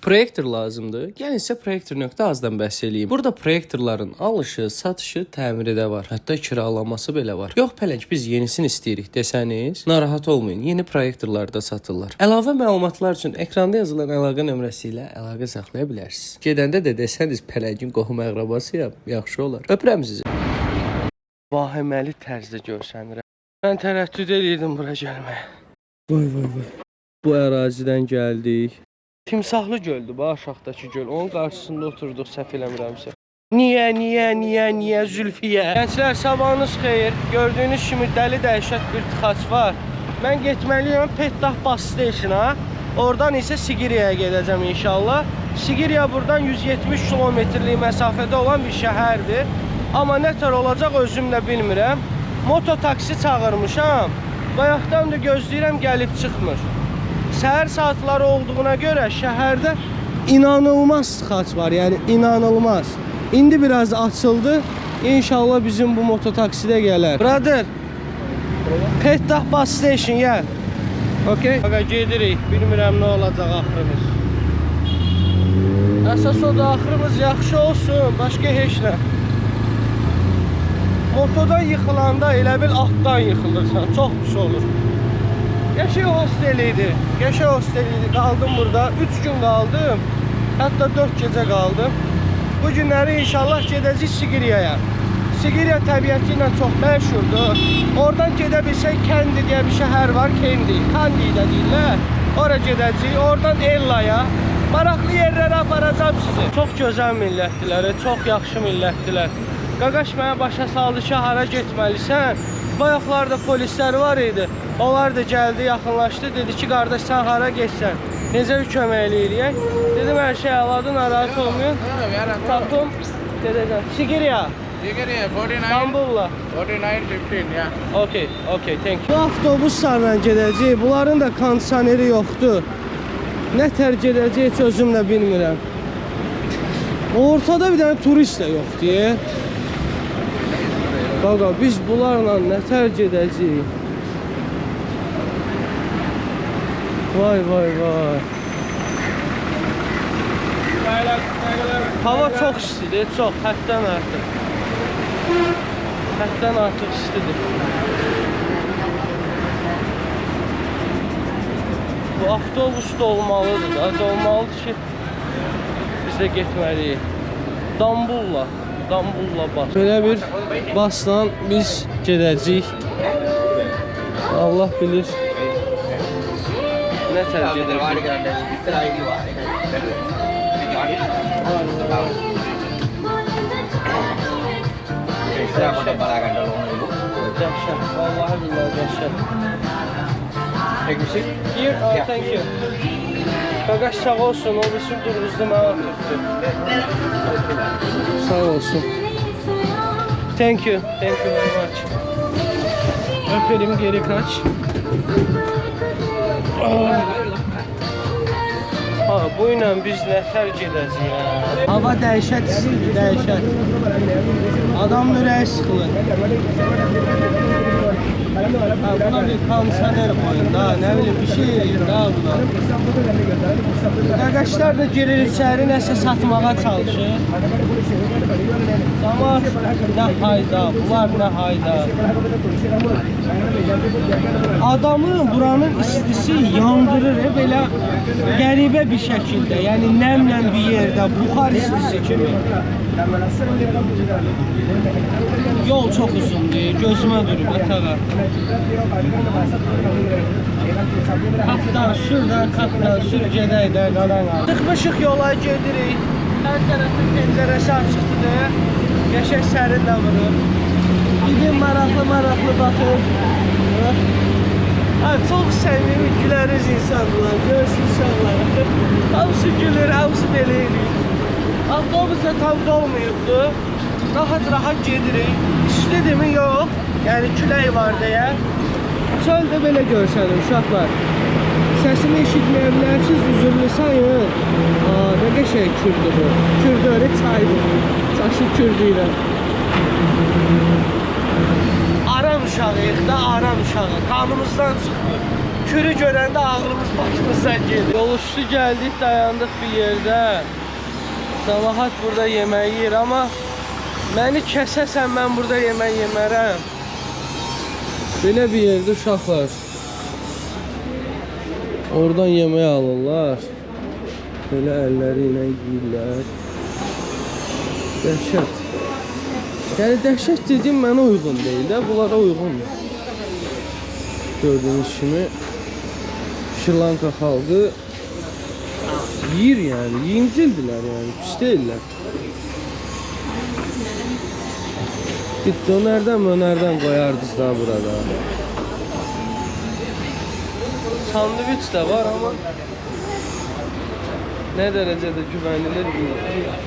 Proyektor lazımdır. Gəlin sizə proyektor.az-dan bəhs eləyim. Burada proyektorların alışı, satışı, təmiri də var. Hətta kiralanması belə var. Yox pələng, biz yenisini istəyirik desəniz, narahat olmayın. Yeni proyektorlar da satırlar. Əlavə məlumatlar üçün ekranda yazılan əlaqə nömrəsi ilə əlaqə saxlaya bilərsiniz. Gedəndə də desəniz pələngin qohum əqrabasıyam, yaxşı olar. Öpürəm sizi. Vahiməli tərzdə görsənirəm. Mən tərəddüd edirdim bura gəlməyə. Vay. Bu ərazidən gəldik. Timsahlı göldür, bu aşağıdakı göl. Onun qarşısında oturduq, səhv eləmirəmsə. Niyə Zülfiyə? Gənclər, sabahınız xeyir. Gördüyünüz kimi dəli dəhşət bir tıxac var. Mən getməliyəm Petdah bus station'a. Oradan isə Sigiriyaya gedəcəm inşallah. Sigiriya buradan 170 kilometrlik məsafədə olan bir şəhərdir. Amma nətər olacaq özüm də bilmirəm. Mototaksi çağırmışam. Bayaqdan da gözləyirəm, gəlib çıxmır. Səhər saatları olduğuna görə şəhərdə inanılmaz tıxac var, yəni inanılmaz. İndi biraz açıldı, İnşallah bizim bu mototaksidə gələr. Brother, Petdah bus station, yeah. Okay. Baqa gedirik, bilmirəm nə olacaq axırımız. Əsas o da axırımız yaxşı olsun, başqa heç nə. Motodan yıxılanda elə bil atdan yıxılırsan, çox pis olur. Qəşəng hostel idi. Qaldım burada. 3 gün qaldım. Hətta 4 gecə qaldım. Bu günləri inşallah gedəcəyik Sigiriyaya. Sigiriya təbiəti ilə çox məşhurdur. Oradan gedə bilsək Kendi deyə bir şəhər var. Kandi də deyirlər. Ora gedəcəyik. Oradan Ellaya. Maraqlı yerlərə aparacam sizi. Çox gözəl millətdilər, çox yaxşı millətdilər. Qaqaş mənə başa saldı ki, hara getməlisən? Bayaqlarda polislər var idi. Onlar da gəldi, yaxınlaşdı. Dedi ki, qardaş sən hara geçsən? Necə bir kömək eləyək? Dedim, hər şey əladır, narahat olmayın. Tapdım. Dedəcəm. Sigiriya. 49. İstanbulla. 49.15, ya. Okay, thank you. Bu avtobuslarla gedəcəyik. Bunların da kondisioneri yoxdur. Nətər gedəcəyik heç özüm də bilmirəm. Ortada bir dənə turist də yoxdur. Qaqa, biz bunlarla nətər gedəcəyik? Vay. Hava çox istidir, çox, həddən artıq. Həddən artıq istidir. Bu avtobus da olmalıdır da, olmalıdır ki, biz də getməliyik. Dambulla bas. Belə bir basla biz gedəcəyik. Allah bilir. Nətər gedəcəyik? Dəhşət, vallahi billahi dəhşət. Thank you. Qaqaş sağ olsun, o bizim durğuzda mənə atırdı. Sağ olsun. Thank you very much. Öpelim, geri kaç. Ha, bu ilə biz nətər gedəcəyik ya? Hava dəhşət istidir, dəhşət. Adam ürəyi sıxılır. Buna bir kondisioner koyun da, nə bilim bir şey eləyin da buna. Qaqaşlar da girir içəri, nəsə satmağa çalışır. Ama nə hayda, bunlar nə hayda. Adamı buranın istisi yandırır, belə qəribə bir şəkildə, yəni nəmlə bir yerdə, buxar istisi kimi. Yol çox uzundur, gözümə durub atağa. Kaptan sür gedək də qadan qalır. Çıxmışıq yola gedirik. Hər tərəfin pəncərəsi açıqdır. Qəşəng sərin də vurur. Gidin maraqlı baxır. Çox səmimi güləriz insanlar. Görsün insanlar. Hamısı gülür, hamısı belə eləyir. Avtobus da tam dolmayıbdı. Rahat gedirik. İstidir mi? Yox. Yəni külək var deyə. Çöldə belə görsənir uşaqlar. Səsimi eşitməyə bilərsiniz, üzürlü sayın. Ne qəşəng kürdür bu. Kürdü öyle çaydır. Saçlı kürdüyle. Aram uşağıyıq da, aram uşağı. Kanımızdan çıxmır. Kürü görəndə ağrımız başımızdan gelir. Yol üstü Doğrusu gəldik, dayandıq bir yerdə. Sabahat burada yemək yeyir, amma məni kəsəsən mən burada yemək yemərəm. Belə bir yerdə uşaqlar oradan yemək alırlar. Belə əlləri ilə yeyirlər. Dəhşət. Yəni dəhşət dediyim mənə uyğun deyil də, bunlara uyğundur. Gördüyünüz kimi Şri Lanka xalqı yiyir yəni, yiyimcildirlər yəni, pis deyirlər. Bir dönərdən qoyardınız da burada. Sandviç də var amma nə dərəcədə güvənilir bilmiyorum.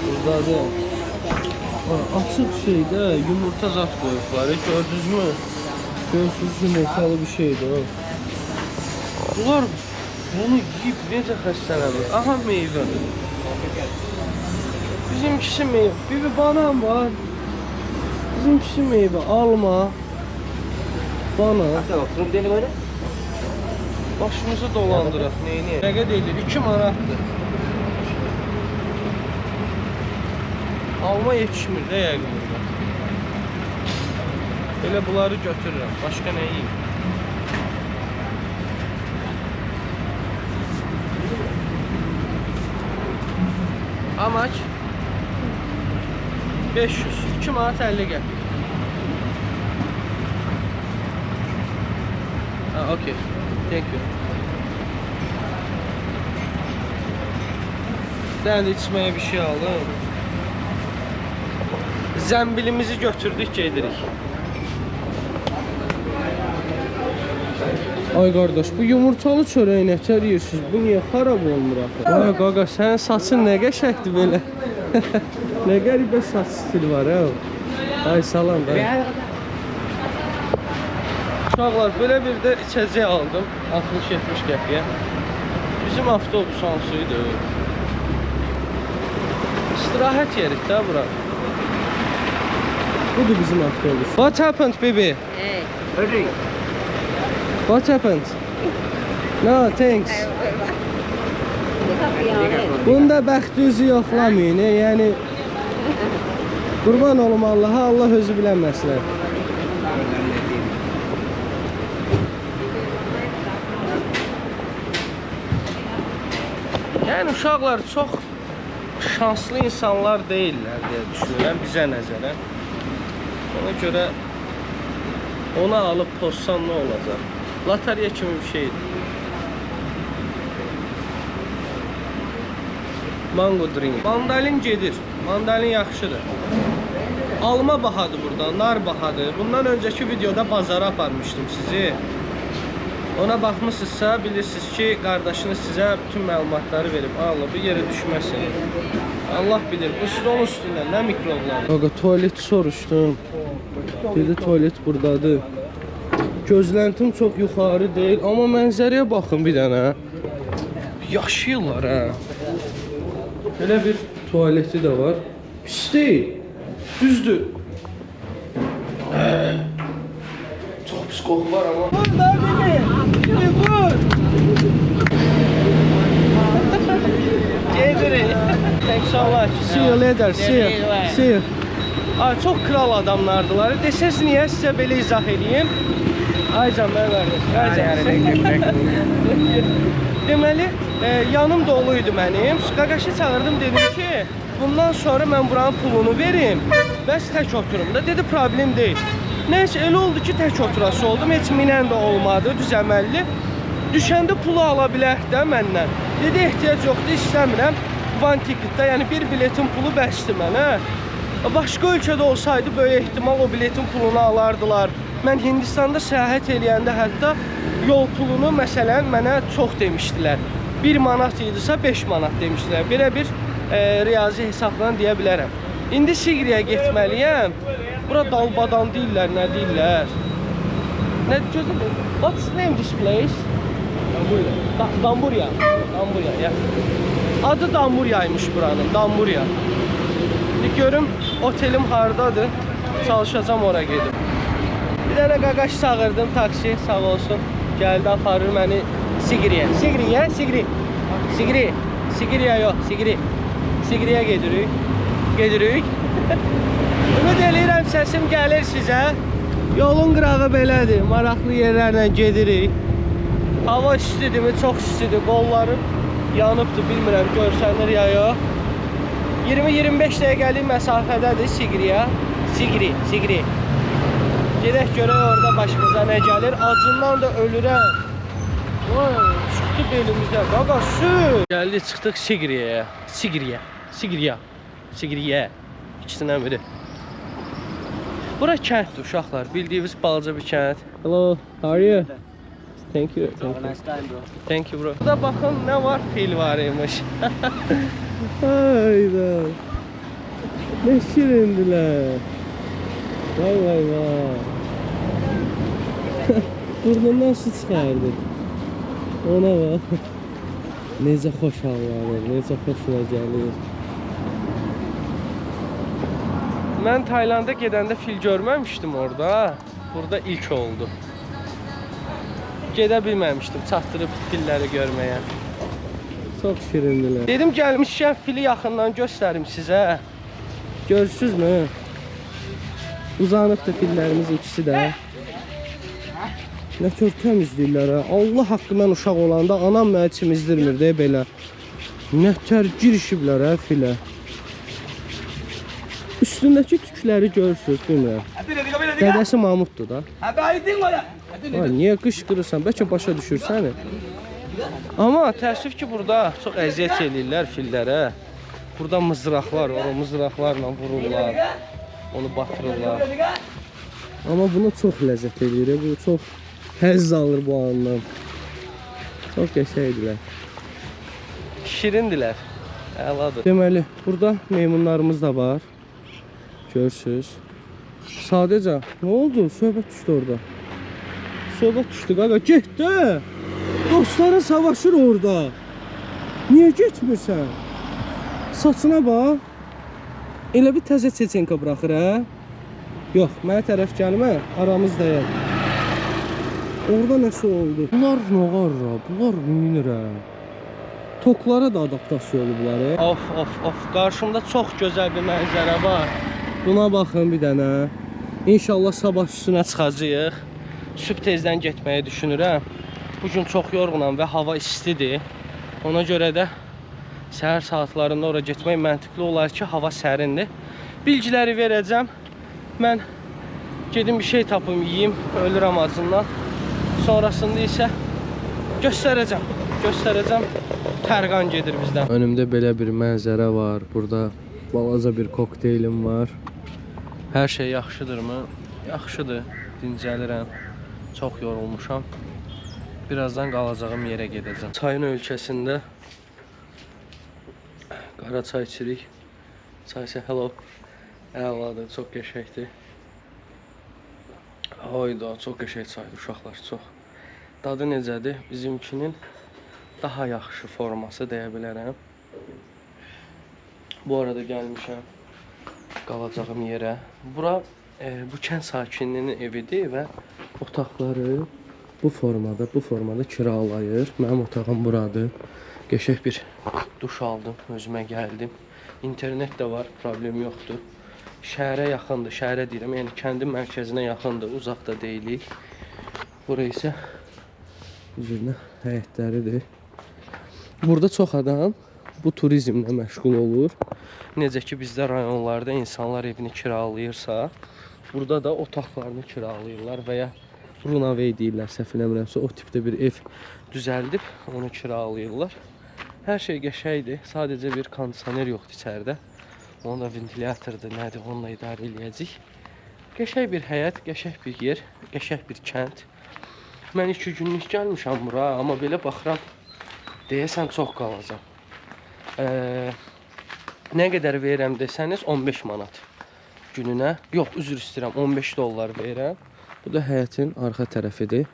Buradadır. Açıq şeydə yumurta zat qoyublar, gördünüz mü? Görsünüz yumurtalı bir şeydir o. Bunlar bunu yiyib necə xəstələnir? Aha meyvə. Bizimkisi meyvə. Bir banan var. Bizimkisi meyvə. Alma. Banan. Başımızı dolandıraq. Neyini? Nə qədər edir? 2 manatdır. Alma yetişmir də yəqin. Belə bunları götürürəm. Başqa nə yiyeyim? Amaç 500. 2 manat 50 qəpik. Ha, okey. Thank you. Ben de içmeye bir şey aldım. Zəmbilimizi götürdük, gedirik. Ay qardaş, bu yumurtalı çörəyi nətər yiyirsiniz? Bu niyə xarab olmur axı? Ay qaqa, sənin saçın nə qəşəkdir belə? Nə qəribə saç stili var ha? Ay salam da. Uşaqlar, belə bir də içəcək aldım. 60-70 qəpiyə. Bizim avtobus hansıydı? İstirahət yerik də bura. Budur bizim avtobus. What happened, baby? Ready? What happened? No, thanks. Bunda bəxt özü yoxlamayın, yəni qurban olum Allaha, Allah özü bilən məsələ. Yəni uşaqlar çox şanslı insanlar deyirlər deyə düşünürəm bizə nəzərən. Ona görə onu alıb pozsan nə olacaq? Loteriya kimi bir şeydir. Mango drink. Mandalin gedir. Mandalin yaxşıdır. Alma bahadır burada, nar bahadır. Bundan öncəki videoda bazara aparmışdım sizi. Ona baxmışsınızsa bilirsiniz ki, qardaşınız sizə bütün məlumatları verib. Allah bir yerə düşməsin. Allah bilir, bu stolun üstündən nə mikroblar. Qaqa, tualeti soruşdum. Dedi tualet buradadır. Gözləntim çox yuxarı deyil, amma mənzərəyə baxın bir dənə. Yaşayırlar ha. Belə bir tualeti də var. Pis deyil. Düzdür. Çox pis qoxu var amma. Burada bir vur. Gedirik. Thanks so much. See you later. See you. Ay, çox kral adamlardılar. Desəz niyə sizə belə izah edeyim? Ay can, mən qardaş. Deməli, yanım doluydu mənim. Qaqaşı çağırdım, dedim ki, bundan sonra mən buranın pulunu verim. Bəs tək oturum da. Dedi, problem deyil. Neyse, elə oldu ki, tək oturası oldum. Heç minən də olmadı, düzəməlli. Düşəndə pulu ala bilər də məndən. Dedi, ehtiyac yoxdur, istəmirəm. One ticketdə, yəni bir biletin pulu bəsdir mənə. Başqa ölkədə olsaydı, böyük ehtimal o biletin pulunu alardılar. Mən Hindistanda səyahət eləyəndə hətta yol pulunu məsələn mənə çox demişdilər. 1 manat idisə 5 manat demişdilər. Belə bir riyazi hesabla deyə bilərəm. İndi Sigriyə getməliyəm. Bura dalbadan deyirlər, nə deyirlər? Nə gözüm? What's the name this place? Damburya. Damburya, ya. Adı Damburyaymış buranın, Damburya. Bir görüm otelim hardadır. Çalışacağım ora gedib. Bir dənə qaqaş çağırdım, taksi, sağ olsun. Gəldi aparır məni Sigiriyə. Sigiriyə yox, Sigiriyə gedirik. Ümid eləyirəm səsim gəlir sizə. Yolun qırağı belədir, maraqlı yerlərlə gedirik. Hava istidirmi? Çox istidir. Qollarım yanıbdır, bilmirəm görsənir ya yox. 20-25 dəqiqəlik məsafədədir Sigiriyə. Sigiri. Gedək görək orada başımıza nə gəlir. Acından da ölürəm. Vay, çıxdı belimizə. Qaqa sür. Gəldik, çıxdıq Sigiriyə. İkisindən biri. Bura kənddir uşaqlar. Bildiyiniz balaca bir kənd. Hello, how are you? Thank you. Have a nice time, bro. Thank you, bro. Burada baxın nə var? Fil var imiş. Hayda. Ne şirindilər. Vay. Burnundan su çıxardı. Ona bak. Necə xoş hallanır, necə xoşuna gəlir. Mən Taylanda gedəndə fil görməmişdim orada. Burada ilk oldu. Gedə bilməmişdim, çatdırıb filləri görməyə. Çox şirindilər. Dedim gəlmişkən fili yaxından göstərim sizə. Görürsünüzmü? Uzanıbdır fillərimiz ikisi də. Nə kör təmizləyirlər ha. Allah haqqı mən uşaq olanda anam mənə çimizdirmir deyə belə. Nə tər girişiblər ha filə. Üstündəki tükləri görürsünüz, bilmirəm. Dədəsi Mahmuddur da. Niyə qışqırırsan? Bəlkə başa düşürsən. Amma təəssüf ki, burada çox əziyyət eləyirlər fillərə. Burada mızraqlar var, o mızraqlarla vururlar. Onu batırırlar. Amma buna çox ləzzət eləyir. Bu çox həzz alır bu andan. Çox qəşəngdirlər. Şirindilər. Əladır. Deməli, burada meymunlarımız da var. Görürsünüz. Sadəcə, nə oldu? Söhbət düşdü orada. Söhbət düşdü, qaqa. Getdi. Dostların savaşır orada. Niyə getmirsən? Saçına bax. Elə bir təzə çeçenka bıraxır, hə? Yox, mənə tərəf gəlmə, aramızdayım. Orada nəsə oldu? Bunlar noğarra, bunlar neyinirə? Toklara da adaptasiya olublar, hə? Of, qarşımda çox gözəl bir mənzərə var. Buna baxın bir dənə. İnşallah sabah üstünə çıxacağıq. Sübh tezdən getməyi düşünürəm. Bugün çox yorğunam və hava istidir. Ona görə də səhər saatlarında ora getmək məntiqli olar ki, hava sərindir. Bilgiləri verəcəm. Mən gedim bir şey tapım, yiyeyim, ölürəm acından. Sonrasında isə göstərəcəm. Tərqan gedir bizdən. Önümdə belə bir mənzərə var. Burada balaca bir kokteylim var. Hər şey yaxşıdırmı? Yaxşıdır. Dincəlirəm. Çox yorulmuşam. Birazdan qalacağım yerə gedəcəm. Çayın ölkəsində qara çay içirik. Çay isə hello. Əladır, çox qəşəngdir. Hayda, çox qəşəng çaydır uşaqlar, çox. Dadı necədir? Bizimkinin daha yaxşı forması deyə bilərəm. Bu arada gəlmişəm qalacağım yerə. Bura bu kənd sakininin evidir və otaqları bu formada kiralayır. Mənim otağım buradır. Qəşəng bir duş aldım, özümə gəldim. İnternet də var, problem yoxdur. Şəhərə yaxındır, şəhərə deyirəm, yəni kəndin mərkəzinə yaxındır, uzaqda deyilik. Bura isə üzrünə həyətləridir. Burada çox adam bu turizmlə məşğul olur. Necə ki, bizdə rayonlarda insanlar evini kiralayırsa, burada da otaqlarını kiralayırlar və ya Runaway deyirlər, səhv eləmirəmsə, o tipdə bir ev düzəldib onu kiralayırlar. Hər şey qəşəngdir, sadəcə bir kondisioner yoxdur içəridə. Onun da ventilyatordur, nədir, onunla idarə eləyəcək. Qəşəng bir həyət, qəşəng bir yer, qəşəng bir kənd. Mən 2 günlük gəlmişəm bura, amma belə baxıram, deyəsən çox qalacam. Nə qədər verirəm desəniz 15 manat gününə. Yox, üzr istəyirəm, 15 dollar verirəm. Bu da həyətin arxa tərəfidir.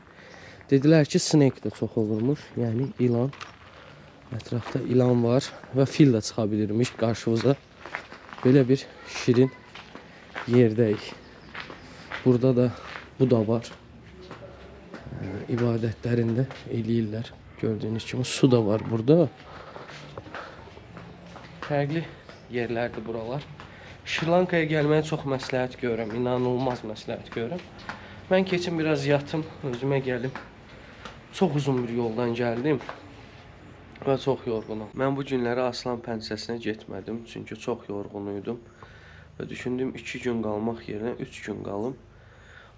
Dedilər ki, snake də çox olurmuş, yəni ilan. Ətrafda ilan var və fil də çıxa bilirmiş qarşımıza. Belə bir şirin yerdəyik. Burada da bu da var. ibadətlərində eləyirlər. Gördüyünüz kimi su da var burada. Fərqli yerlərdir buralar. Şri-Lankaya gəlməyə çox məsləhət görürəm. İnanılmaz məsləhət görürəm. Mən keçim biraz yatım, özümə gəlim. Çox uzun bir yoldan gəldim və çox yorğunum. Mən bu günləri Aslan Pençəsinə getmədim, çünki çox yorğun idim. Və düşündüm 2 gün qalmaq yerinə 3 gün qalım.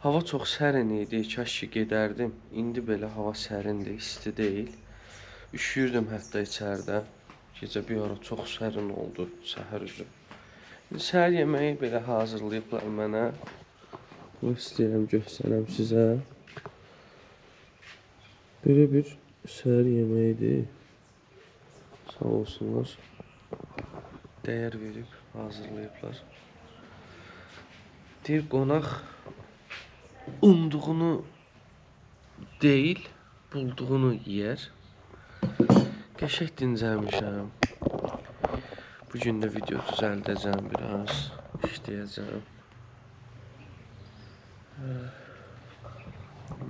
Hava çox sərin idi, kaş ki gedərdim. İndi belə hava sərindir, isti deyil. Üşüyürdüm hətta içəridə. Gecə bir ara çox sərin oldu, səhər üzü. Səhər yeməyi belə hazırlayıblar mənə. Bu istəyirəm göstərəm sizə. Belə bir səhər yeməyidir. Sağ olsunlar. Dəyər verib hazırlayıblar. Deyir qonaq umduğunu deyil, bulduğunu yeyər. Qəşəng dincəlmişəm. Bugün də video düzəldəcəm biraz, işləyəcəm.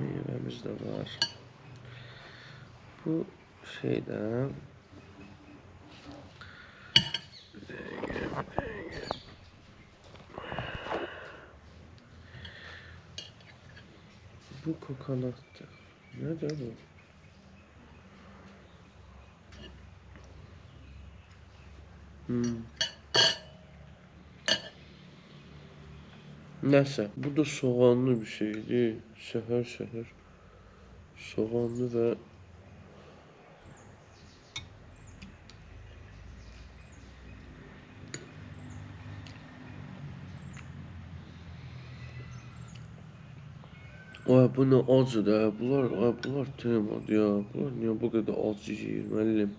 Meyvəmiz də var. Bu şeydən bu kokonatdır. Nədir bu? Nəsə, bu da soğanlı bir şeydir. Səhər soğanlı və ay bu nə acıdır, bunlar temadır ya. Bunlar niyə bu qədər acı yeyir müəllim?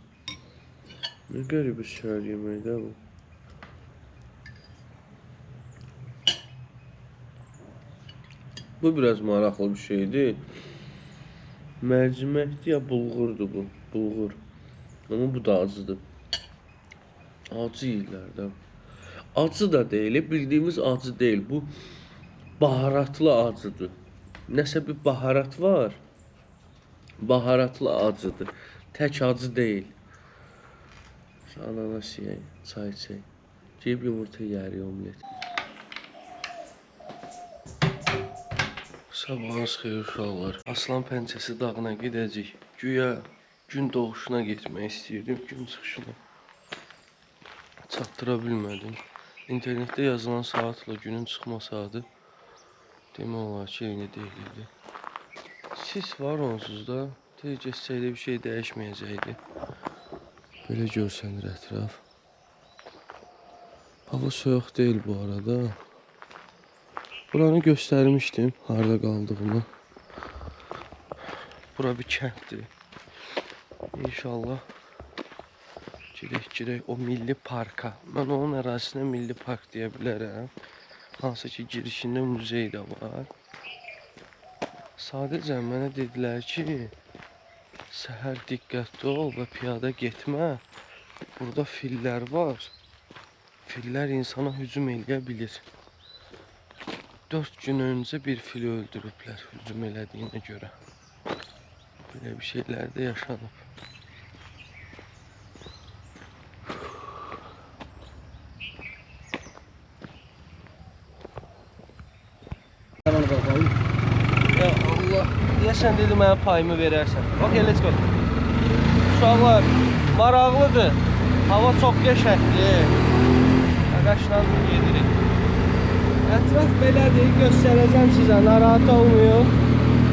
Nə qəribə səhər yeməkdir bu. Bu biraz maraqlı bir şeydir. Mərciməkdir ya bulğurdur bu. Bulğur. Ama bu da acıdır. Acı yeyirlər də. Acı da deyil. Bildiğimiz acı değil. Bu baharatlı acıdır. Nəsə bir baharat var. Baharatlı acıdır. Tək acı değil. Ananas yiyək, çay içək. Ceyb yumurta yiyərik, omlet. Sabahınız xeyir uşaqlar. Aslan Pençəsi dağına gedəcək. Güya gün doğuşuna getmək istəyirdim, gün çıxışına. Çatdıra bilmədim. İnternetdə yazılan saatla günün çıxma saatı demək olar ki, eyni deyildi. Sis var onsuz da. Tez geçsəydə bir şey dəyişməyəcəkdi. Böyle görsənir ətraf. Hava soyuq deyil bu arada. Buranı göstərmişdim, harda qaldığını. Bura bir kənddir. İnşallah girək o milli parka. Mən onun ərazisinə milli park deyə bilərəm. Hansı ki girişində muzey də var. Sadəcə mənə dedilər ki, səhər diqqətli ol və piyada getmə. Burada fillər var. Fillər insana hücum eləyə bilir. 4 gün öncə bir fili öldürüblər hücum elədiyinə görə. Belə bir şeylər də yaşanıb. Ya Allah, deyəsən dedi mənə payımı verərsən. Okay, let's go. Uşaqlar, maraqlıdır. Hava çox qəşəngdir. Ağaçla gedirik. Ətraf belədir, göstərəcəm sizə, narahat olmuyor.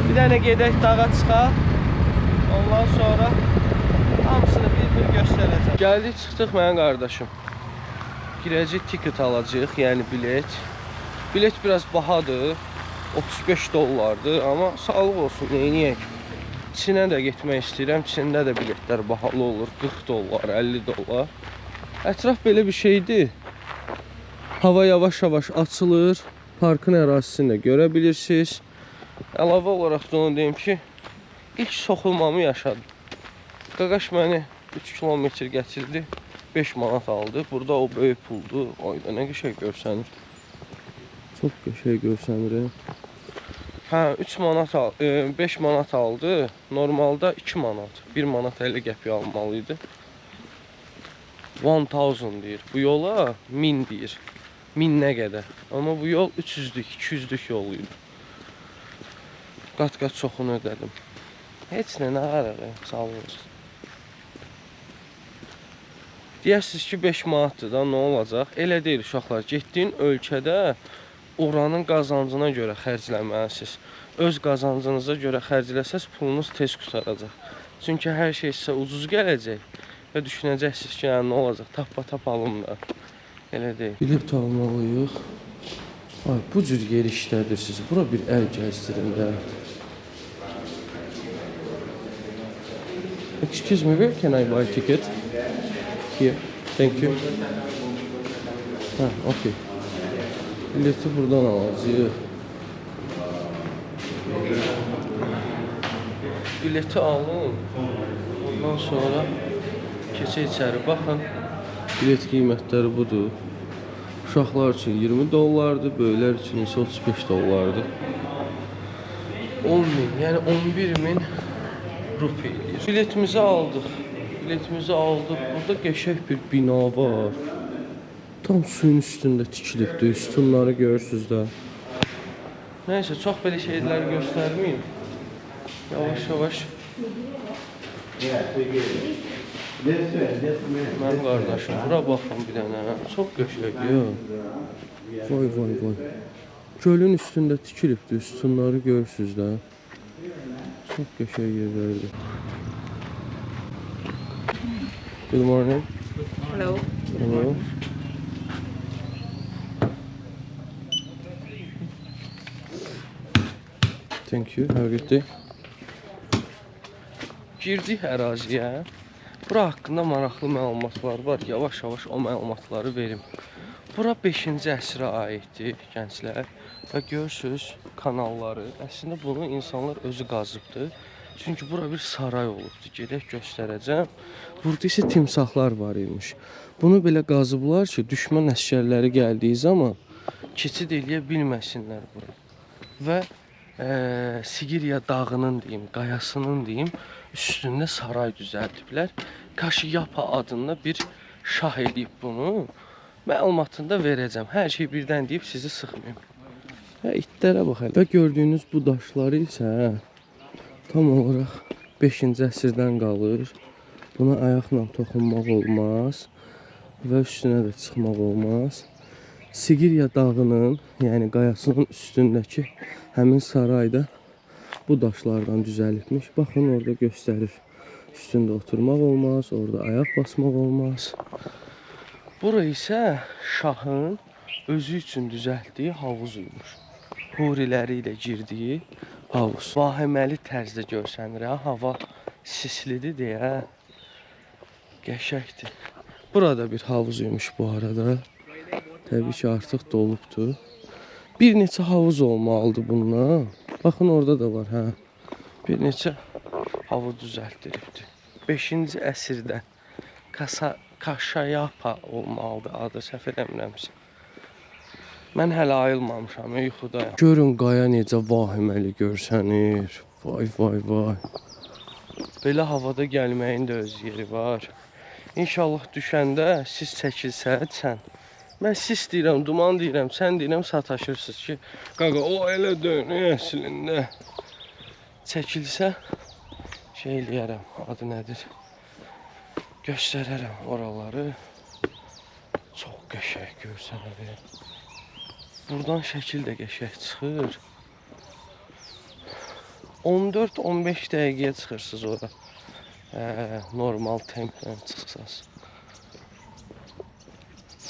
Bir dənə gedək dağa çıxaq. Ondan sonra hamısını bir göstərəcəm. Gəldik, çıxdıq mənim qardaşım. Girəcək ticket alacaq, yəni bilet. Bilet biraz bahadır. 35 dollardır, amma sağlıq olsun, neyniyək. İçinə də getmək istəyirəm, içində də biletlər bahalı olur, 40 dollar, 50 dollar. Ətraf belə bir şeydir. Hava yavaş-yavaş açılır, parkın ərazisini də görə bilirsiniz. Əlavə olaraq da onu deyim ki, ilk soxulmamı yaşadım. Qaqaş məni 3 kilometr gətirdi, 5 manat aldı. Burada o böyük puldur, oyda nə qəşəng görsənir. Çox qəşəng görsənir. Hə, 3 manat 5 manat aldı. Normalda 2 manat. 1 manat 50 qəpik almalı idi. 1000 deyir. Bu yola 1000 deyir. 1000 nə qədər? Amma bu yol 300-lük, 200-lük yol idi. Qat-qat çoxunu ödədim. Heç nə araq, sağ olun. Deyərsiniz ki, 5 manatdır da, nə olacaq? Elə deyil uşaqlar. Getdiyin ölkədə oranın qazancına görə xərcləməlisiniz. Öz qazancınıza görə xərcləsəz pulunuz tez qutaracaq. Çünki hər şey sizə ucuz gələcək və düşünəcəksiniz ki, yəni, nə olacaq? Tap alım da. Elə deyil. Bilet almalıyıq. Ay, bu cür yer işlədirsiniz. Bura bir əl gəzdirin də. Excuse me, where can I buy a ticket? Here. Thank you. Ha, okay. Bileti buradan alacağıq. Bileti alın. Ondan sonra keçək içəri. Baxın. Bilet qiymətləri budur. Uşaqlar üçün 20 dollardır, böyüklər üçün isə 35 dollardır. 10.000, yəni 11.000 rupi eləyir. Biletimizi aldıq. Burada qəşəng bir bina var. Tam suyun üstündə tikilibdir. Sütunları görürsünüz də. Nəysə, çox belə şeyləri göstərməyim. Yavaş-yavaş. Mənim qardaşım, bura baxın bir dənə. Çox qəşəng, ya. Vay. Gölün üstündə tikilibdir. Sütunları görürsünüz də. Çox qəşəng yerlərdir. Good morning. Hello. Hello. Thank you. Have a good day. Girdik əraziyə. Bura haqqında maraqlı məlumatlar var. Yavaş-yavaş o məlumatları verim. Bura 5-ci əsrə aiddir, gənclər. Və görürsünüz kanalları. Əslində bunu insanlar özü qazıbdır. Çünki bura bir saray olubdur. Gedək göstərəcəm. Burada isə timsahlar var imiş. Bunu belə qazıblar ki, düşmən əsgərləri gəldiyi zaman keçid eləyə bilməsinlər bura. Və Sigiriya dağının deyim, qayasının deyim, üstündə saray düzəldiblər. Kaşiyapa adında bir şah edib bunu. Məlumatını da verəcəm. Hər şey birdən deyib sizi sıxmayım. İtlərə bax hələ. Və gördüyünüz bu daşları isə tam olaraq 5-ci əsrdən qalır. Buna ayaqla toxunmaq olmaz və üstünə də çıxmaq olmaz. Sigiriya dağının, yəni qayasının üstündəki həmin sarayda bu daşlardan düzəlibmiş. Baxın, orada göstərir. Üstündə oturmaq olmaz, orada ayaq basmaq olmaz. Bura isə şahın özü üçün düzəltdiyi havuz imiş. Huriləri ilə girdiyi havuz. Vahiməli tərzdə görsənir, hava sislidir deyə. Qəşəkdir. Burada bir havuz imiş bu arada. Təbii ki, artıq dolubdur. Bir neçə havuz olmalıdır bundan. Baxın, orada da var, hə. Bir neçə havuz düzəltdiribdir. 5-ci əsrdə Kaşayapa olmalıdır adı, səhv eləmirəmsə. Mən hələ ayılmamışam, yuxudayam. Görün qaya necə vahiməli görsənir. Vay. Belə havada gəlməyin də öz yeri var. İnşallah düşəndə siz çəkilsən. Mən sis deyirəm, duman deyirəm, sən deyirəm, sataşırsınız ki, qaqa, o elə dönüyor əslində. Çəkilsə, şey eləyərəm, adı nədir? Göstərərəm oraları. Çox qəşəng görsənir. Buradan şəkil də qəşəng çıxır. 14-15 dəqiqəyə çıxırsınız ora. Normal templə çıxsaz.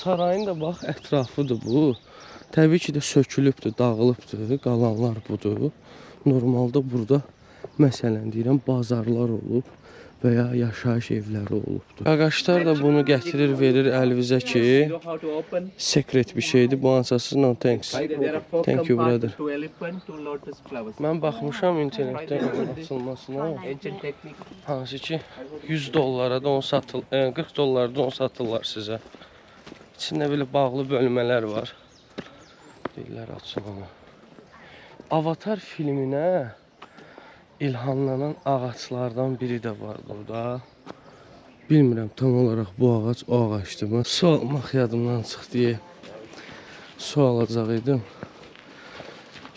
Sarayın da bax, ətrafıdır bu. Təbii ki də sökülübdür, dağılıbdır. Qalanlar budur. Normalda burada, məsələn deyirəm, bazarlar olub və ya yaşayış evləri olubdur. Qaqaşlar da bunu gətirir, verir əlinizə ki, sekret bir şeydir. Bu ansasız, no thanks. Thank you, brother. Mən baxmışam internetdən açılmasına. Hansı ki, 100 dollara da onu satılır, 40 dollara da onu satırlar sizə. İçində belə bağlı bölmələr var. Deyirlər, açın onu. Avatar filminə ilhamlanan ağaçlardan biri də var burada. Bilmirəm tam olaraq bu ağac o ağacdırmı? Su almaq yadımdan çıxdı. Su alacaq idim.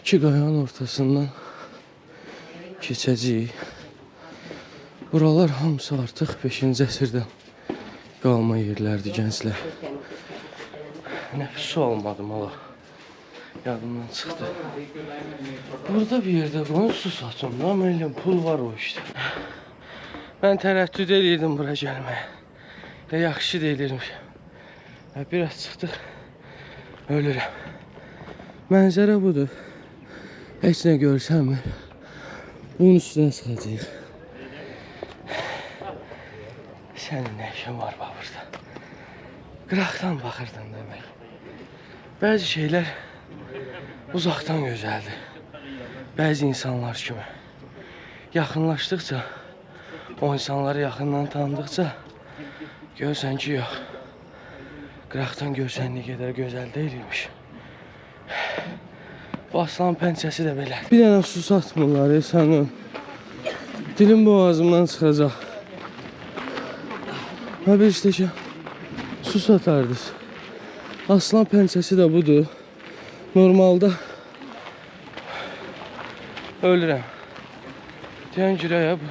İki qayanın ortasından keçəcəyik. Buralar hamısı artıq 5-ci əsrdən qalma yerlərdir gənclər. Nə su almadım hala. Yadımdan çıxdı. Burada bir yerdə qoyun su satın. Mənim pul var o işte. Mən tərəddüd edirdim bura gəlməyə. Yaxşı deyilirəm. Biraz çıxdıq. Ölürəm. Mənzərə budur. Heç nə görsənmir. Bunun üstünə çıxacağıq. Sənin nə işin var burada? Qıraqdan baxırdın demək. Bəzi şeylər uzaqdan gözəldir. Bəzi insanlar kimi. Yaxınlaşdıqca, o insanları yaxından tanıdıqca görsən ki, yox. Qıraqdan görsən nə qədər gözəl deyilmiş. Bu aslan pençəsi də belə. Bir dənə su satmırlar sənin. Dilim boğazımdan çıxacaq. Ha bir stəkan su satardınız. Aslan pençəsi də budur. Normalda ölürəm. Deyən girəyə bu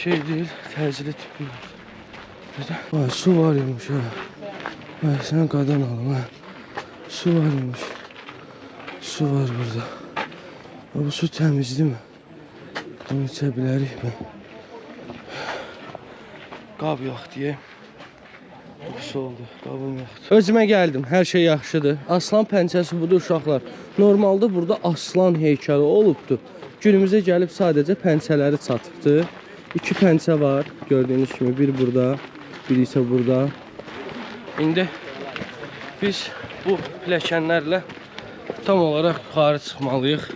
şey deyil, təcili tipi. Vay, su var imiş ha. Vay, sən qadan alım ha. Su var imiş. Su var burada. Bu su təmizdir mi? Bunu içə bilərik mi? Qab yox deyə. Su oldu, qabım yoxdur. Özümə gəldim, hər şey yaxşıdır. Aslan pençəsi budur uşaqlar. Normalda burada aslan heykəli olubdur. Günümüzə gəlib sadəcə pençələri çatıbdır. 2 pençə var, gördüyünüz kimi. Bir burada, bir isə burada. İndi biz bu pilləkənlərlə tam olaraq yuxarı çıxmalıyıq.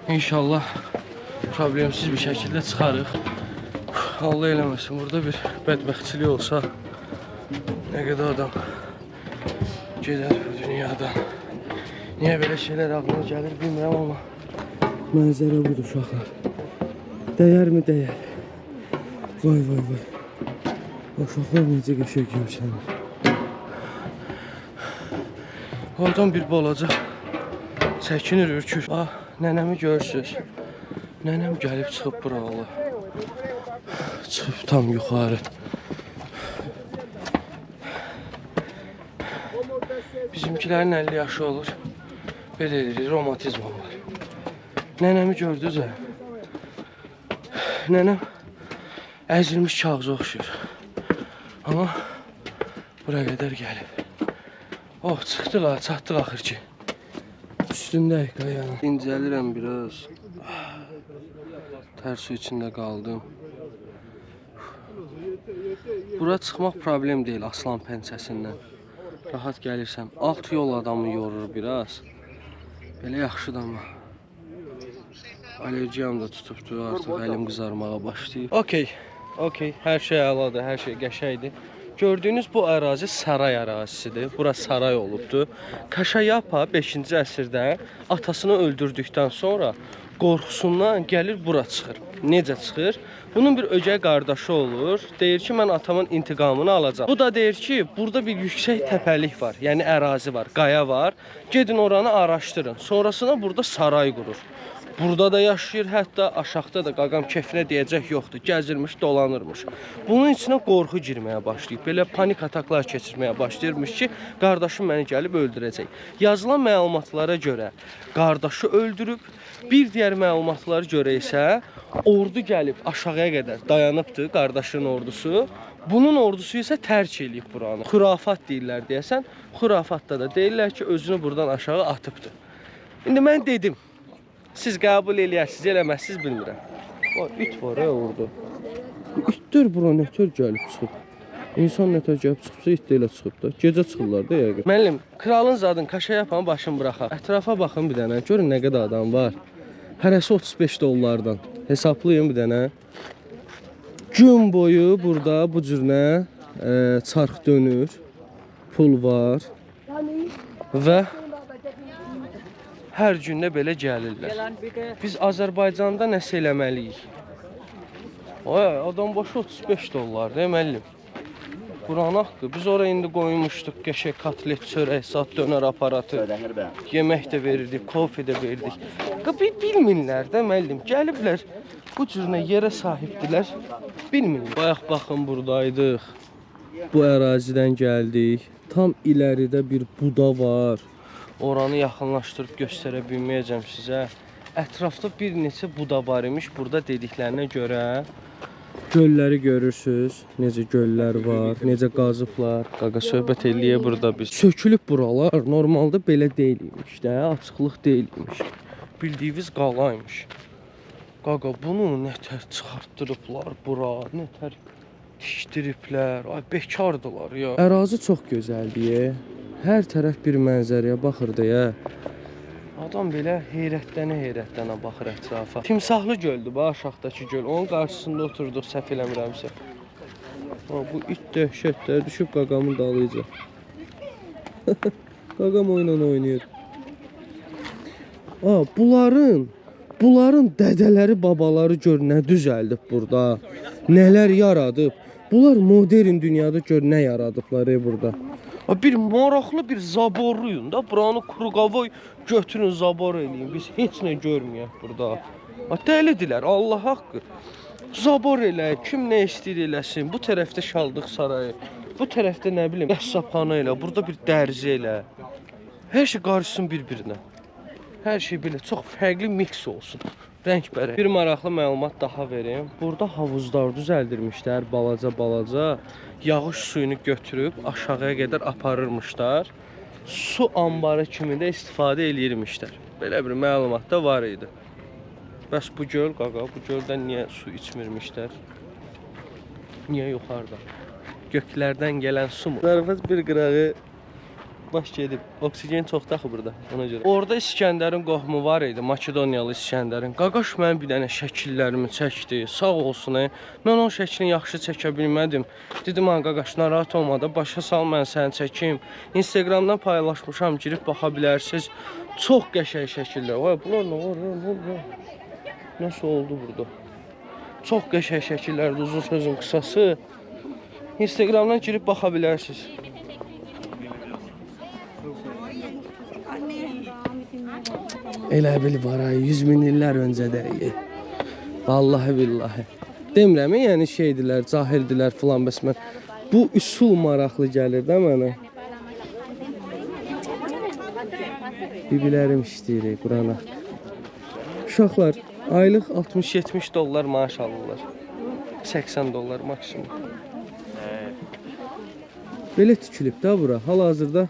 İnşallah problemsiz bir şəkildə çıxarıq. Allah eləməsin, burada bir bədbəxtçilik olsa nə qədər adam gedər bu dünyadan. Niyə belə şeylər ağlıma gəlir bilmirəm, amma mənzərə budur uşaqlar. Dəyər mi? Dəyər. Vay vay vay. Uşaqlar necə qəşəng görsənir. Oradan bir balaca çəkinir, ürkür. Nənəmi görürsünüz. Nənəm gəlib çıxıb bura Allah. Çıxıb tam yuxarı. Bizimkilərin 50 yaşı olur. Belə edirik, romatizm var. Nənəmi gördünüz hə? Nənəm əzilmiş kağıza oxşuyur. Amma bura qədər gəlib. Oh, çıxdıq ha, çatdıq axır ki. Üstündəyik qayanın. İncəlirəm biraz. Tər su içində qaldım. Bura çıxmaq problem deyil aslan pençəsindən. Rahat gəlirsəm. Alt yol adamı yorur biraz. Belə yaxşıdır amma. Alergiyam da tutubdur, artıq əlim qızarmağa başlayıb. Okey, hər şey əladır, hər şey qəşəkdir. Gördüyünüz bu ərazi saray ərazisidir. Bura saray olubdur. Kaşayapa 5-ci əsrdə atasını öldürdükdən sonra qorxusundan gəlir bura çıxır. Necə çıxır? Bunun bir ögey qardaşı olur. Deyir ki, mən atamın intiqamını alacağam. Bu da deyir ki, burada bir yüksək təpəlik var. Yəni ərazi var, qaya var. Gedin oranı araşdırın. Sonrasında burada saray qurur. Burada da yaşayır, hətta aşağıda da qaqam kefinə deyəcək yoxdur. Gəzirmiş, dolanırmış. Bunun içinə qorxu girməyə başlayıb. Belə panik ataklar keçirməyə başlayırmış ki, qardaşım məni gəlib öldürəcək. Yazılan məlumatlara görə qardaşı öldürüb. Bir digər məlumatlara görə isə ordu gəlib aşağıya qədər dayanıbdır, qardaşın ordusu. Bunun ordusu isə tərk eləyib buranı. Xurafat deyirlər deyəsən. Xurafatda da deyirlər ki, özünü buradan aşağı atıbdır. İndi mən dedim. Siz qəbul eləyərsiniz, eləməzsiniz bilmirəm. İt var ya orada. İtlər bura nətər gəlib çıxıb. İnsan nətər gəlib çıxıbsa it də elə çıxıb da. Gecə çıxırlar da yəqin. Müəllim, kralın zadın Kaşayapanın başını buraxaq. Ətrafa baxın bir dənə. Görün nə qədər adam var. Hərəsi 35 dollardan. Hesablayın bir dənə. Gün boyu burada bu cürnə çarx dönür. Pul var. Və Hər gün də belə gəlirlər. Biz Azərbaycanda nəsə eləməliyik. Ay, adam başı 35 dollar, deməlim. Buranaqdır. Biz oraya indi qoymuşduq qəşəng kotlet, çörək, zat, dönər aparatı. Yemək də verirdik, kofe də verdik. Bilmirlər də müəllim. Gəliblər, bu cürünə yerə sahibdilər. Bilmirlər. Bayaq baxın buradaydıq. Bu ərazidən gəldik. Tam iləridə bir buda var. Oranı yaxınlaşdırıb göstərə bilməyəcəm sizə. Ətrafda bir neçə buda var imiş. Burada dediklərinə görə gölləri görürsüz. Necə göllər var, necə qazıblar. Qaqa söhbət eləyə burada biz. Sökülüb buralar. Normalda belə deyilmiş də, açıqlıq deyilmiş. Bildiyiniz qalaymış. Qaqa bunu nətər çıxartdırıblar bura, nətər tikdiriblər. Ay bekardılar ya. Ərazi çox gözəldir. Hər tərəf bir mənzərəyə baxırdı ya. Adam belə heyrətlənə baxır ətrafa. Timsahlı göldür, bax aşağıdakı göl. Onun qarşısında oturduq, səhv eləmirəmsə. Bu it dəhşətlər düşüb qaqamın dalıcı. Qaqam oyunla oynayır. Bunların dədələri, babaları gör nə düzəldib burada. Nələr yaradıb. Bunlar modern dünyada gör nə yaradıblar burada. Bir maraqlı bir zaboruyun da. Buranı Qurqavoy götürün zabor eləyin. Biz heç nə görməyək burada. Dəlidirlər, Allah haqqı. Zabor elə, kim nə istəyir eləsin. Bu tərəfdə Şaldıq sarayı. Bu tərəfdə nə bilim, qəssabxana elə. Burada bir dərzi elə. Hər şey qarışsın bir-birinə. Hər şey belə çox fərqli mix olsun. Rəngbərəng. Bir maraqlı məlumat daha verim. Burada havuzlar düzəldirmişlər, balaca. Yağış suyunu götürüb aşağıya qədər aparırmışlar. Su anbarı kimi də istifadə eləyirmişlər. Belə bir məlumat da var idi. Bəs bu göl, qaqa, bu göldən niyə su içmirmişlər? Niyə yuxarıda? Göklərdən gələn su mu? Zarafat bir qırağı baş gedib. Oksigen çoxdur axı burada, ona görə. Orada İskəndərin qohumu var idi, Makedoniyalı İskəndərin. Qaqaş mənim bir dənə şəkillərimi çəkdi, sağ olsun. Mən onun şəklini yaxşı çəkə bilmədim. Dedim, qaqaş, narahat olma da, başa sal, mən səni çəkim. Instagramdan paylaşmışam, girib baxa bilərsiniz. Çox qəşəng şəkillər. Vay, bunlar nə var? Nasıl oldu burada? Çox qəşəng şəkillərdir, uzun sözün qısası. Instagramdan girib baxa bilərsiniz. Elə bil var, 100 min illər öncədə. Vallahi billahi. Demirəm, yəni şeydilər, cahildilər filan, bəs mən bu üsul maraqlı gəlir də mənə. Bibilərim işləyir Qurana. Uşaqlar aylıq 60-70 dollar maaş alırlar. 80 dollar maksimum. Belə tikilib də bura. Hal-hazırda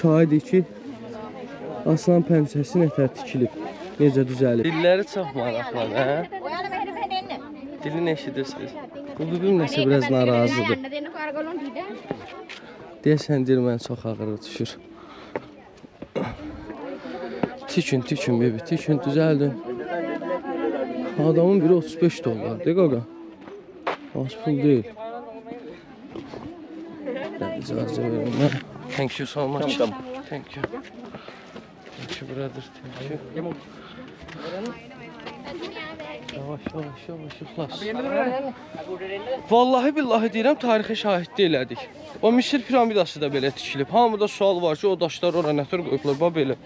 şahidik ki, Aslan pəncəsi nətər tikilib, necə düzəlib. Dilləri çox maraqlıdır, hə? Dilini eşidirsiniz. Bu bibim nəsə biraz narazıdır. Deyəsən, dil mən çox ağırı düşür. Tikin bibi, tikin, düzəldin. Adamın biri 35 dollar, deyək qaqa. Az pul deyil. İcazə verin, mən. Thank you so much. Thank you. Thank you brother, thank you. Yavaş, ixlas. Vallahi billahi deyirəm, tarixi şahidlik elədik. O Misir piramidası da belə tikilib. Hamıda sual var ki, o daşlar ora nətər qoyublar, bax belə.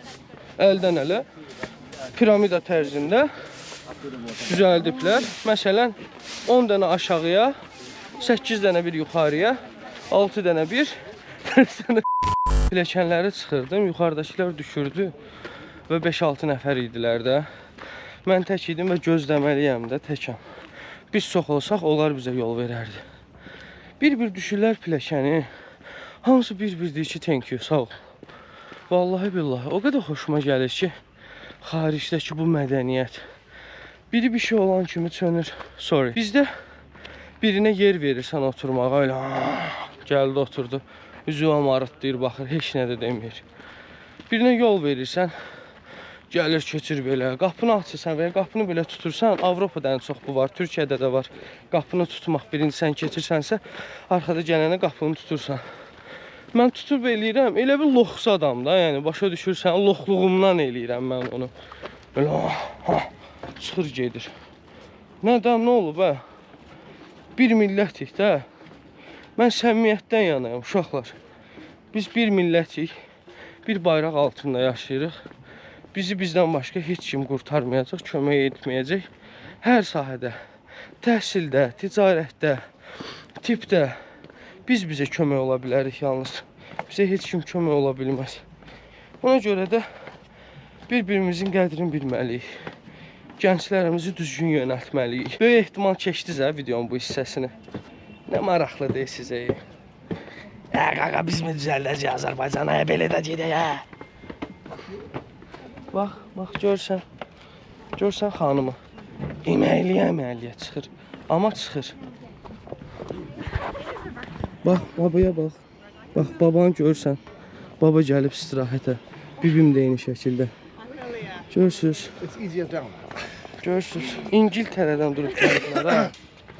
Əldən ələ piramida tərzində düzəldiblər. Məsələn, 10 dənə aşağıya, 8 dənə bir yuxarıya, 6 dənə bir, 4 dənə pilləkənləri çıxırdım, yuxarıdakılar düşürdü və 5-6 nəfər idilər də. Mən tək idim və gözləməliyəm də, təkəm. Biz çox olsaq, onlar bizə yol verərdi. Bir-bir düşürlər pilləkəni, hamısı bir-bir deyir ki, thank you, sağ ol. Vallahi billahi, o qədər xoşuma gəlir ki, xaricdəki bu mədəniyyət. Biri bir şey olan kimi çönür, sorry. Bizdə birinə yer verirsən oturmağa, elə gəldi oturdu. Üzüvə marıtlayır, baxır, heç nə də demir. Birinə yol verirsən, gəlir, keçir belə. Qapını açırsan və ya qapını belə tutursan, Avropada ən çox bu var, Türkiyədə də var. Qapını tutmaq, birinci sən keçirsənsə, arxada gələnə qapını tutursan. Mən tutub eləyirəm, elə bir loxsa adam da, yəni başa düşürsən, loxluğumdan eləyirəm mən onu. Belə çıxır gedir. Nədən, nə olub hə? Bir millətik də. Mən səmimiyyətdən yanayım, uşaqlar. Biz bir millətik, bir bayraq altında yaşayırıq. Bizi bizdən başqa heç kim qurtarmayacaq, kömək etməyəcək. Hər sahədə, təhsildə, ticarətdə, tipdə biz bizə kömək ola bilərik yalnız. Bizə heç kim kömək ola bilməz. Ona görə də bir-birimizin qədrini bilməliyik. Gənclərimizi düzgün yönəltməliyik. Böyük ehtimal keçdiniz hə videonun bu hissəsini. Nə maraqlıdır sizə. Qaqa biz mi düzəldəcəyik Azərbaycana, belə də gedək hə. Bax, görsən. Görsən xanımı. Əməkliyə çıxır. Amma çıxır. Bax, babaya bax. Bax, babanı görsən. Baba gəlib istirahətə. Bibim də eyni şəkildə. Görürsünüz. Görürsünüz. İngiltərədən durub gəliblər ha.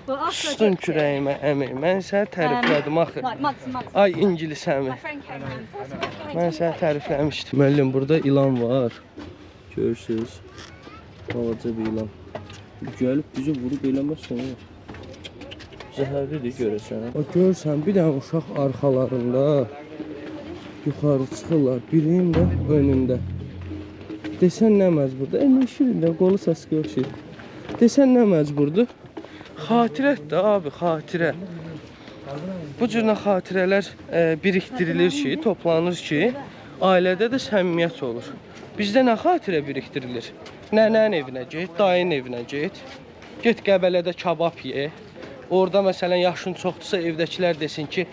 Tutun kürəyimə əmi. Mən səni təriflədim axı. Ay İngilis əmi. Mən səni tərifləmişdim. Müəllim, burada ilan var. Görürsünüz. Balaca bir ilan. Gəlib bizi vurub eləməzsən. Zəhərlidir görəsən. Bax, görürsən, bir dənə uşaq arxalarında yuxarı çıxırlar. Birinin də önündə. Desən nə məcburdur? Nə şirində, qolu səski yoxşir. Desən nə məcburdur? Xatirətdir abi, xatirə. Bu cürlə xatirələr birikdirilir ki, toplanır ki, ailədə də səmimiyyət olur. Bizdə nə xatirə birikdirilir? Nənənin evinə get, dayının evinə get. Get Qəbələdə kabab ye. Orada məsələn yaşın çoxdursa evdəkilər desin ki,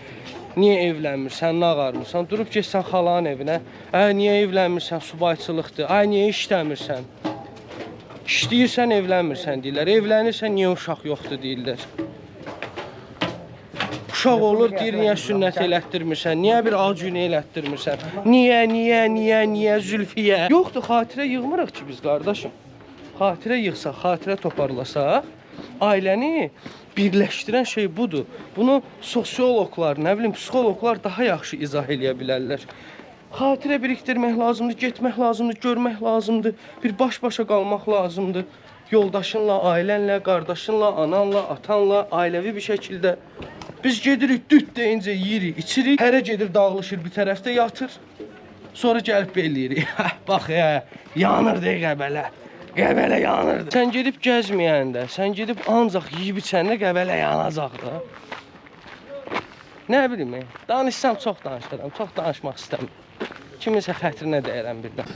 niyə evlənmirsən, nə ağarmırsan? Durub getsən xalanın evinə. Niyə evlənmirsən, subayçılıqdır. Ay, niyə işləmirsən? İşləyirsən, evlənmirsən deyirlər. Evlənirsən, niyə uşaq yoxdur deyirlər. Uşaq olur, deyir, niyə sünnət elətdirmirsən? Niyə bir acünə elətdirmirsən? Niyə, Zülfiyə? Yoxdur, xatirə yığmırıq ki biz, qardaşım. Xatirə yığsaq, xatirə toparlasaq, ailəni birləşdirən şey budur. Bunu sosiologlar, nə bilim, psixologlar daha yaxşı izah eləyə bilərlər. Xatirə birikdirmək lazımdır, getmək lazımdır, görmək lazımdır, bir baş-başa qalmaq lazımdır. Yoldaşınla, ailənlə, qardaşınla, ananla, atanla, ailəvi bir şəkildə. Biz gedirik, düt deyincə yeyirik, içirik, hərə gedir, dağılışır, bir tərəfdə yatır. Sonra gəlib belləyirik. Bax ya, yanırdı Qəbələ. Qəbələ yanırdı. Sən gedib gəzməyəndə, sən gedib ancaq yeyib içəndə Qəbələ yanacaq da. Nə bilim, danışsam çox danışıram, çox danışmaq istəmirəm. Kiminsə xətrinə dəyərəm birdən.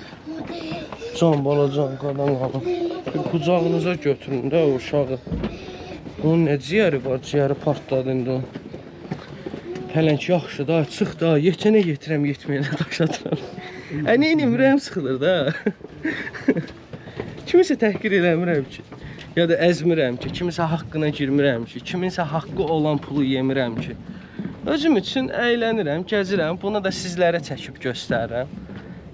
Can, balacan, qadan qalın. Bir qucağınıza götürün də o uşağı. Onun nə ciyəri var, ciyəri partladı indi onun. Pələng yaxşı da, çıx da, yetənə yetirəm, yetməyənə daş atıram. Neyim, ürəyim sıxılır da. Kimisə təhqir eləmirəm ki, ya da əzmirəm ki, kimisə haqqına girmirəm ki, kiminsə haqqı olan pulu yemirəm ki. Özüm üçün əylənirəm, gəzirəm, bunu da sizlərə çəkib göstərirəm.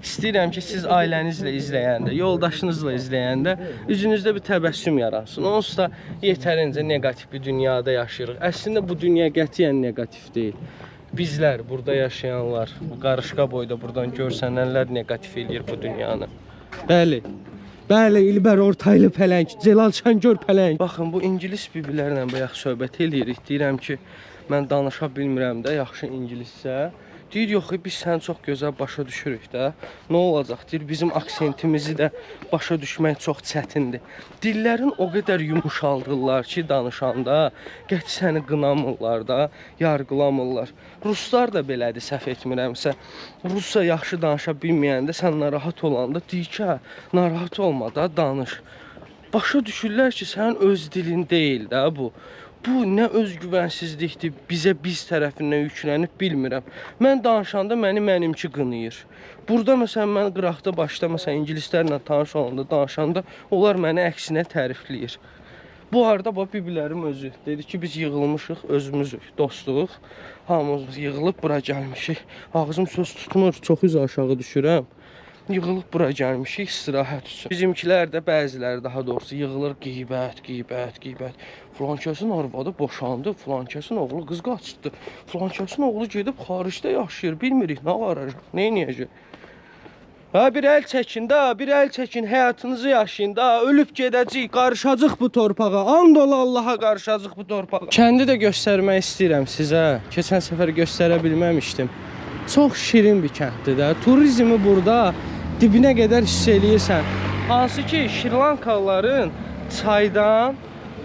İstəyirəm ki, siz ailənizlə izləyəndə, yoldaşınızla izləyəndə üzünüzdə bir təbəssüm yaransın. Onsuz da yetərincə negativ bir dünyada yaşayırıq. Əslində bu dünya qətiyyən negativ deyil. Bizlər, burada yaşayanlar, bu qarışqa boyda buradan görsənənlər negativ eləyir bu dünyanı. Bəli. Bəli, İlbər Ortaylı pələng, Celal Şəngör pələng. Baxın, bu ingilis bibilərlə bayaq söhbət eləyirik. Deyirəm ki, mən danışa bilmirəm də, yaxşı ingilissə. Deyir, yox, biz səni çox gözəl başa düşürük də. Nə olacaq? Deyir, bizim aksentimizi də başa düşmək çox çətindir. Dillərin o qədər yumuşaldırlar ki, danışanda, qəti səni qınamırlar da, yargılamırlar. Ruslar da belədir, səhv etmirəmsə. Rusca yaxşı danışa bilməyəndə, sən narahat olanda, deyir ki, narahat olma da, danış. Başa düşürlər ki, sənin öz dilin deyil də bu. Bu nə özgüvənsizlikdir, bizə biz tərəfindən yüklənib bilmirəm. Mən danışanda mənimki qınayır. Burada məsələn mən qıraqda başda məsələn ingilislərlə tanış olanda danışanda onlar məni əksinə tərifləyir. Bu arada bax bibilərim özü dedi ki, biz yığılmışıq, özümüzük, dostluq. Hamımız yığılıb bura gəlmişik. Ağzım söz tutmur, çox üzə aşağı düşürəm. yığılıb bura gəlmişik istirahət üçün. Bizimkilər də bəziləri daha doğrusu yığılır qeybət. Flankəsin arvadı boşandı, flankəsin oğlu qız qaçırtdı. Flankəsin oğlu gedib xaricdə yaşayır, bilmirik nə qaracaq, nə edəcək. Ha bir əl çəkin də, bir əl çəkin, həyatınızı yaşayın da, ölüb gedəcəyik, qarışacaq bu torpağa. And ola Allaha qarışacaq bu torpağa. Kəndi də göstərmək istəyirəm sizə. Keçən səfər göstərə bilməmişdim. Çox şirin bir kənddir də. Turizmi burada dibinə qədər hiss eləyirsən. Hansı ki, Şrilankalıların çaydan,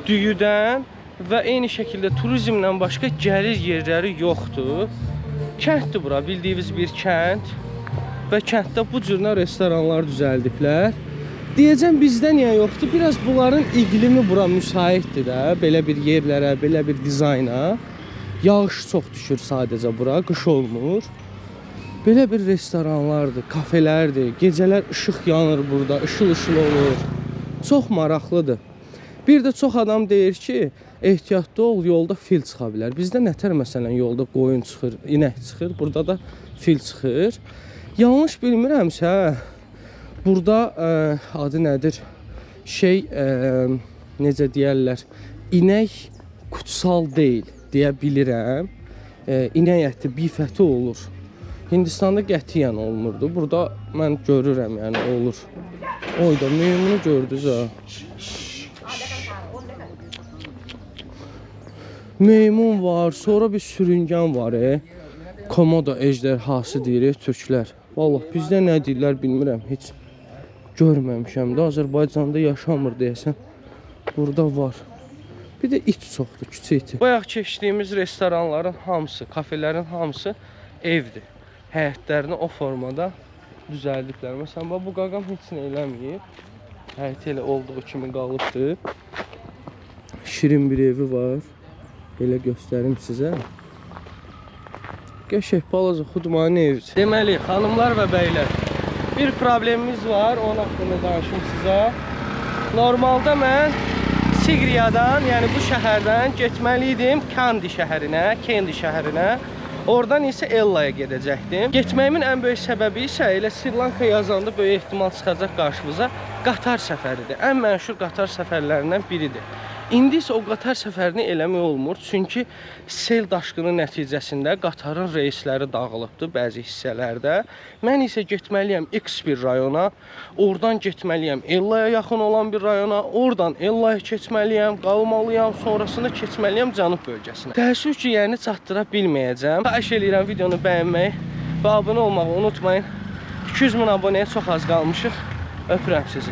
düyüdən və eyni şəkildə turizmlə başqa gəlir yerləri yoxdur. Kənddir bura, bildiyiniz bir kənd. Və kənddə bu cürlə restoranlar düzəldiblər. Deyəcəm bizdə niyə yoxdur? Biraz bunların iqlimi bura müsaitdir də. Belə bir yerlərə, belə bir dizayna. Yağış çox düşür sadəcə bura, qış olmur. Belə bir restoranlardır, kafelərdir. Gecələr işıq yanır burada, ışıl-ışıl olur. Çox maraqlıdır. Bir də çox adam deyir ki, ehtiyatlı ol, yolda fil çıxa bilər. Bizdə nətər məsələn yolda qoyun çıxır, inək çıxır, burada da fil çıxır. Yanlış bilmirəmsə, burada adı nədir? Necə deyərlər? İnək kutsal deyil deyə bilirəm. İnək əti, bif əti olur. Hindistanda qətiyyən olmurdu. Burada mən görürəm, yəni olur. Oyda meymunu gördünüz ha. Meymun var, sonra bir sürüngen var. Komodo ejderhası deyirik türklər. Vallahi bizdə nə deyirlər bilmirəm, heç görməmişəm də. Azərbaycanda yaşamır deyəsən. Burada var. Bir də it çoxdur, küçə iti. Bayaq keçdiyimiz restoranların hamısı, kafelerin hamısı evdir. Həyətlərini o formada düzəldiblər. Məsələn, bu qaqam heç nə eləməyib. Həyət elə olduğu kimi qalıbdır. Şirin bir evi var. Belə göstərim sizə. Qəşəng balaca xudmani evdir. Deməli, xanımlar və bəylər, bir problemimiz var, onun haqqında danışım sizə. Normalda mən Sigriyadan, yəni bu şəhərdən getməli idim Kandi şəhərinə. Oradan isə Ellaya gedəcəkdim. Getməyimin ən böyük səbəbi isə elə Sri Lanka yazanda böyük ehtimal çıxacaq qarşımıza qatar səfəridir. Ən məşhur qatar səfərlərindən biridir. İndi isə o qatar səfərini eləmək olmur. Çünki sel daşqını nəticəsində qatarın reysləri dağılıbdır bəzi hissələrdə. Mən isə getməliyəm X bir rayona. Oradan getməliyəm Ellaya yaxın olan bir rayona. Oradan Ellaya keçməliyəm, qalmalıyam. Sonrasında keçməliyəm Cənub bölgəsinə. Təəssüf ki, yəni çatdıra bilməyəcəm. Xahiş edirəm videonu bəyənməyi və abunə olmağı unutmayın. 200 min abunəyə çox az qalmışıq. Öpürəm sizi.